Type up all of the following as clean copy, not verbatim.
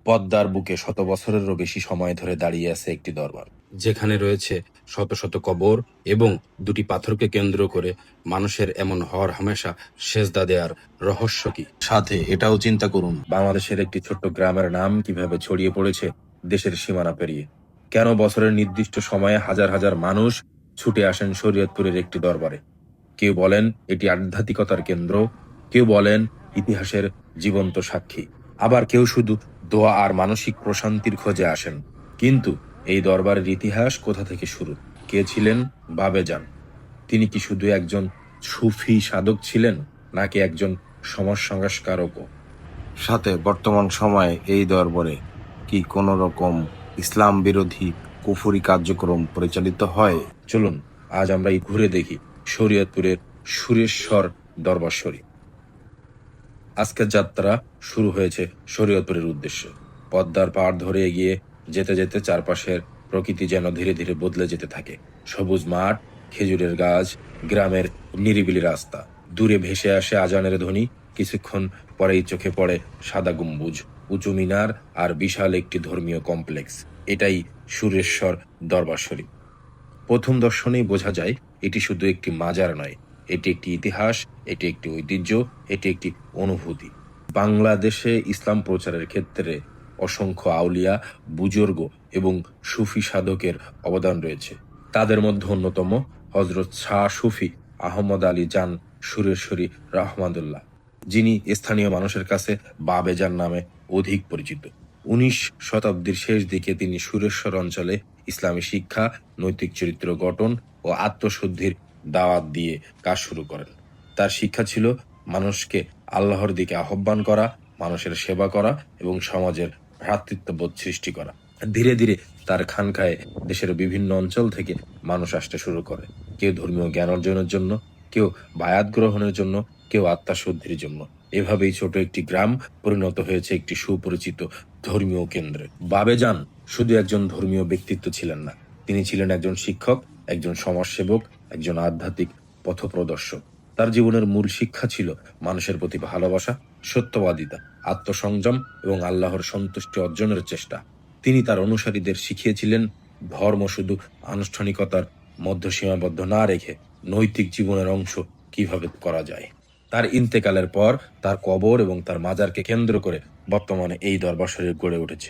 পদ্মার বুকে শত বছরেরও বেশি সময় ধরে দাঁড়িয়ে আছে একটি দরবার, যেখানে রয়েছে শত শত কবর এবং দুটি পাথরকে কেন্দ্র করে মানুষের এমন হর হামেশা সেজদা দেওয়ার রহস্য কি। সাথে এটাও চিন্তা করুন, বাংলাদেশের একটি ছোট্ট গ্রামের নাম কিভাবে ছড়িয়ে পড়েছে দেশের সীমানা পেরিয়ে। কেন বছরের নির্দিষ্ট সময়ে হাজার হাজার মানুষ ছুটে আসেন শরীয়তপুরের একটি দরবারে। কেউ বলেন এটি আধ্যাত্মিকতার কেন্দ্র, কেউ বলেন ইতিহাসের জীবন্ত সাক্ষী, আবার কেউ শুধু দোয়া আর মানসিক প্রশান্তির খোঁজে আসেন। কিন্তু এই দরবারের ইতিহাস কোথা থেকে শুরু? কে ছিলেন বাবেজান? তিনি কি শুধু একজন সুফি সাধক ছিলেন, নাকি একজন সমাজ সংস্কারকও? সাথে বর্তমান সময়ে এই দরবারে কি কোনো রকম ইসলাম বিরোধী কুফরি কার্যক্রম পরিচালিত হয়? চলুন আজ আমরা এই ঘুরে দেখি শরীয়তপুরের সুরেশ্বর দরবার শরীফ। আজকের যাত্রা শুরু হয়েছে শরীয়তপুরের উদ্দেশ্যে। পদ্মার পাড় ধরে এগিয়ে যেতে যেতে চারপাশের প্রকৃতি যেন ধীরে ধীরে বদলে যেতে থাকে। সবুজ মাঠ, খেজুরের গাছ, গ্রামের নিরিবিলি রাস্তা, দূরে ভেসে আসে আজানের ধ্বনি। কিছুক্ষণ পরেই চোখে পড়ে সাদা গম্বুজ, উঁচু মিনার আর বিশাল একটি ধর্মীয় কমপ্লেক্স। এটাই সুরেশ্বর দরবার শরীফ। প্রথম দর্শনেই বোঝা যায় এটি শুধু একটি মাজার নয়, এটি একটি ইতিহাস, এটি একটি ঐতিহ্য, এটি একটি অনুভূতি। বাংলাদেশে ইসলাম প্রচারের ক্ষেত্রে অসংখ্য আউলিয়া, বুজুর্গ এবং সুফি সাধকের অবদান রয়েছে। তাদের মধ্যে অন্যতম হজরত শাহ সুফি আহমদ আলী জান সুরেশ্বরী রহমাতুল্লাহ, যিনি স্থানীয় মানুষের কাছে বাবেজান নামে অধিক পরিচিত। 19 শতাব্দীর শেষ দিকে তিনি সুরেশ্বর অঞ্চলে ইসলামী শিক্ষা, নৈতিক চরিত্র গঠন ও আত্মশুদ্ধির দাওয়াত দিয়ে কাজ শুরু করেন। তার শিক্ষা ছিল মানুষকে আল্লাহর দিকে আহ্বান করা, মানুষের সেবা করা এবং সমাজের ভ্রাতৃত্ববোধ সৃষ্টি করা। ধীরে ধীরে তার খানকায় দেশের বিভিন্ন অঞ্চল থেকে মানুষ আসতে শুরু করে, কেউ ধর্মীয় জ্ঞান অর্জনের জন্য, কেউ বায়াত গ্রহণের জন্য, কেউ আত্মাশুদ্ধির জন্য। এভাবেই ছোট একটি গ্রাম পরিণত হয়েছে একটি সুপরিচিত ধর্মীয় কেন্দ্রে। বাবেজান শুধু একজন ধর্মীয় ব্যক্তিত্ব ছিলেন না, তিনি ছিলেন একজন শিক্ষক, একজন সমাজসেবক, একজন আধ্যাত্মিক পথপ্রদর্শক। তার জীবনের মূল শিক্ষা ছিল মানুষের প্রতি ভালোবাসা, সত্যবাদিতা, আত্মসংযম এবং আল্লাহর সন্তুষ্টি অর্জনের চেষ্টা। তিনি তার অনুসারীদের শিখিয়েছিলেন ধর্ম শুধু আনুষ্ঠানিকতার মধ্যে সীমাবদ্ধ না রেখে নৈতিক জীবনের অংশ কিভাবে করা যায়। তার ইন্তেকালের পর তার কবর এবং তার মাজারকে কেন্দ্র করে বর্তমানে এই দরবার শরীফ গড়ে উঠেছে।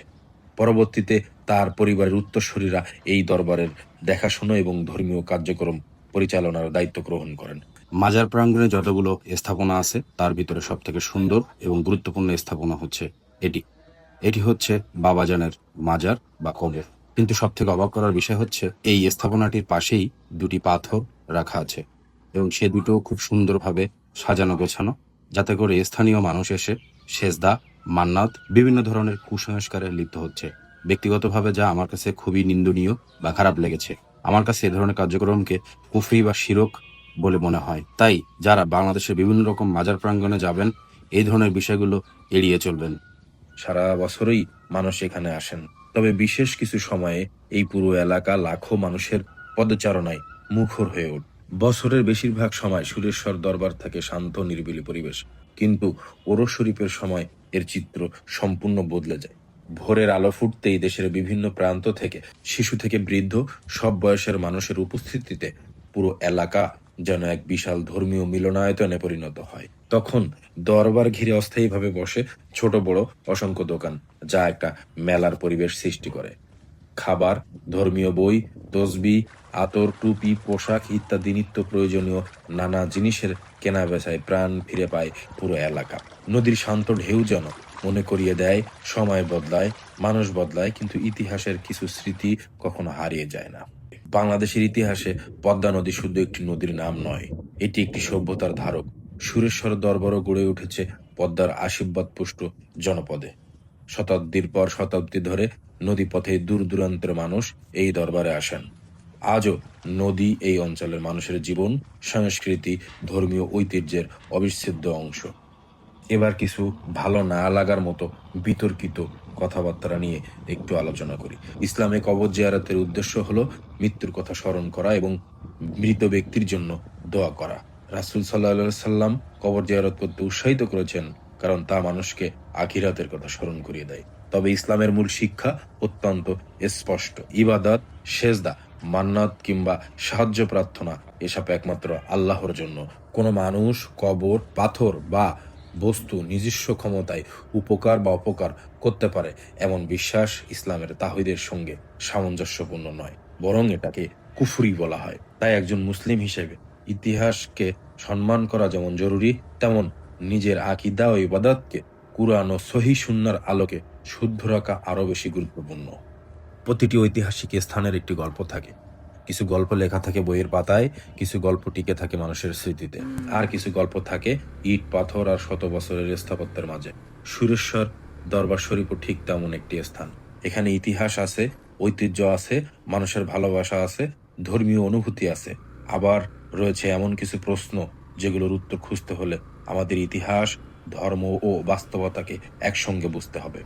পরবর্তীতে তার পরিবারের উত্তরসূরিরা এই দরবারের দেখাশোনা এবং ধর্মীয় কার্যক্রম পরিচালনার দায়িত্ব গ্রহণ করেন। মাজার প্রাঙ্গণে যতগুলো স্থাপনা আছে তার ভিতরে সব থেকে সুন্দর এবং গুরুত্বপূর্ণ স্থাপনা হচ্ছে এটি। এটি হচ্ছে বাবাজানের মাজার বা কবর। কিন্তু সব থেকে অবাক করার বিষয় হচ্ছে এই স্থাপনাটির পাশেই দুটি পাথর রাখা আছে এবং সে দুটো খুব সুন্দরভাবে সাজানো গোছানো, যাতে করে স্থানীয় মানুষ এসে সেজদা, মান্নাত, বিভিন্ন ধরনের কুসংস্কারে লিপ্ত হচ্ছে। ব্যক্তিগতভাবে যা আমার কাছে খুবই নিন্দনীয় বা খারাপ লেগেছে। আমার কাছে এ ধরনের কার্যক্রমকে কুফরি বা শিরক বলে মনে হয়। তাই যারা বাংলাদেশের বিভিন্ন রকম মাজার প্রাঙ্গণে যাবেন, এই ধরনের বিষয়গুলো এড়িয়ে চলবেন। সারা বছরই মানুষ এখানে আসেন, তবে বিশেষ কিছু সময়ে এই পুরো এলাকা লাখো মানুষের পদচারণায় মুখর হয়ে ওঠে। বছরের বেশিরভাগ সময় সুরেশ্বর দরবার থাকে শান্ত নিরিবিলি পরিবেশ, কিন্তু ওরস শরীফের সময় এর চিত্র সম্পূর্ণ বদলে যায়। ভোরের আলো ফুটতেই দেশের বিভিন্ন প্রান্ত থেকে, শিশু থেকে বৃদ্ধ, সব বয়সের মানুষের উপস্থিতিতে পুরো এলাকা যেন এক বিশাল ধর্মীয় মিলনায়তনে পরিণত হয়। তখন দরবার ঘিরে অস্থায়ীভাবে বসে ছোট বড় অসংখ্য দোকান, যা একটা মেলার পরিবেশ সৃষ্টি করে। খাবার, ধর্মীয় বই, তসবি, আতর, টুপি, পোশাক ইত্যাদি নিত্য প্রয়োজনীয় নানা জিনিসের কেনা বেচায় প্রাণ ফিরে পায় পুরো এলাকা। নদীর শান্ত ঢেউ যেন মনে করিয়ে দেয় সময় বদলায়, মানুষ বদলায়, কিন্তু ইতিহাসের কিছু স্মৃতি কখনো হারিয়ে যায় না। বাংলাদেশের ইতিহাসে পদ্মা নদী শুধু একটি নদীর নাম নয়, এটি একটি সভ্যতার ধারক। সুরেশ্বর দরবারও গড়ে উঠেছে পদ্মার আশীর্বাদপুষ্ট জনপদে। শতাব্দীর পর শতাব্দী ধরে নদীপথে দূর দূরান্তের মানুষ এই দরবারে আসেন। আজও নদী এই অঞ্চলের মানুষের জীবন, সংস্কৃতি, ধর্মীয় ঐতিহ্যের অবিচ্ছেদ্য অংশ। এবার কিছু ভালো না লাগার মতো বিতর্কিত কথাবার্তা নিয়ে একটু আলোচনা করি। ইসলামে কবর জিয়ারতের উদ্দেশ্য হলো মৃত্যুর কথা স্মরণ করা এবং মৃত ব্যক্তির জন্য দোয়া করা। রাসূল সাল্লাল্লাহু সাল্লাম কবর জিয়ারত করতে উৎসাহিত করেছেন, কারণ তা মানুষকে আখিরাতের কথা স্মরণ করিয়ে দেয়। তবে ইসলামের মূল শিক্ষা অত্যন্ত স্পষ্ট। ইবাদত, সেজদা, মান্নাত কিংবা সাহায্য প্রার্থনা এসব একমাত্র আল্লাহর জন্য। কোনো মানুষ, কবর, পাথর বা বস্তু নিজস্ব ক্ষমতায় উপকার বা অপকার করতে পারে এমন বিশ্বাস ইসলামের তাওহীদের সঙ্গে সামঞ্জস্যপূর্ণ নয়, বরং এটাকে কুফরি বলা হয়। তাই একজন মুসলিম হিসেবে ইতিহাসকে সম্মান করা যেমন জরুরি, তেমন নিজের আকীদা ও ইবাদতকে কুরআন ও সহিহ সুন্নাহর আলোকে শুদ্ধ রাখা আরও বেশি গুরুত্বপূর্ণ। প্রতিটি ঐতিহাসিক স্থানের একটি গল্প থাকে। কিছু গল্প লেখা থাকে বইয়ের পাতায়, কিছু গল্প টিকে থাকে মানুষের স্মৃতিতে, আর কিছু গল্প থাকে ইট, পাথর আর শত বছরের স্থাপত্যের মাঝে। সুরেশ্বর দরবার শরীফও ঠিক তেমন একটি স্থান। এখানে ইতিহাস আছে, ঐতিহ্য আছে, মানুষের ভালোবাসা আছে, ধর্মীয় অনুভূতি আছে, আবার রয়েছে এমন কিছু প্রশ্ন যেগুলোর উত্তর খুঁজতে হলে আমাদের ইতিহাস, ধর্ম ও বাস্তবতাকে একসঙ্গে বুঝতে হবে।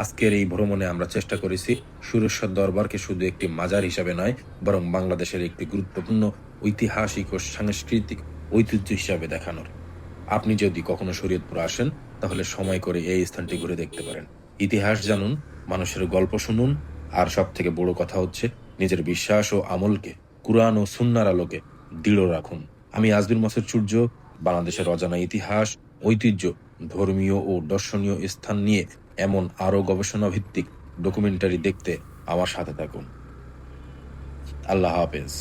আজকের এই ভ্রমণে আমরা চেষ্টা করেছি সুরেশ্বর দরবারকে শুধু একটি মাজার হিসাবে নয়, বরং বাংলাদেশের একটি গুরুত্বপূর্ণ ঐতিহাসিক ও সাংস্কৃতিক ঐতিহ্য হিসাবে দেখানোর। আপনি যদি কখনো শরীয়তপুর আসেন, তাহলে সময় করে এই স্থানটি ঘুরে দেখতে পারেন। ইতিহাস জানুন, মানুষের গল্প শুনুন, আর সব থেকে বড় কথা হচ্ছে নিজের বিশ্বাস ও আমলকে কুরআন ও সুন্নাহর আলোকে দৃঢ় রাখুন। আমি আজমির মাসুদ সূর্য, বাংলাদেশের অজানা ইতিহাস, ঐতিহ্য, ধর্মীয় ও দর্শনীয় স্থান নিয়ে এমন আরও গবেষণা ভিত্তিক ডকুমেন্টারি দেখতে আমার সাথে থাকুন। আল্লাহ হাফেজ।